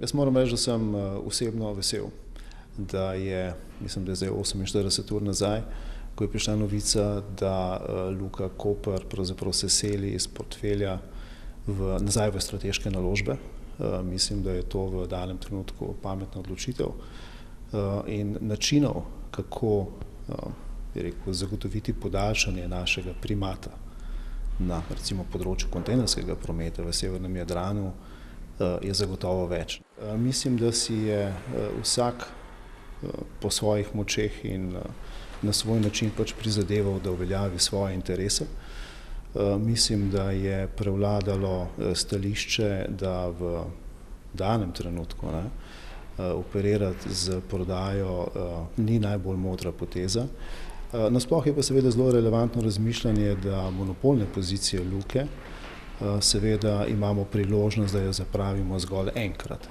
Jaz moram reči, da sem osebno vesel, da je, mislim, da je zdaj 48 ur nazaj, ko je prišla novica, da Luka Koper pravzaprav se seli iz portfelja nazaj v strateške naložbe. Mislim, da je to v danem trenutku pametna odločitev in načinov, kako zagotoviti podaljšanje našega primata na recimo področju kontejnerskega prometa v severnem Jadranu je zagotovo več. Mislim, da si je vsak po svojih močeh in na svoj način pač prizadeval, da uveljavi svoje interese. Mislim, da je prevladalo stališče, da v danem trenutku operirati z prodajo ni najbolj modra poteza. Nasploh je pa seveda zelo relevantno razmišljanje, da monopolne pozicije Luke seveda imamo priložnost, da jo zapravimo zgolj enkrat.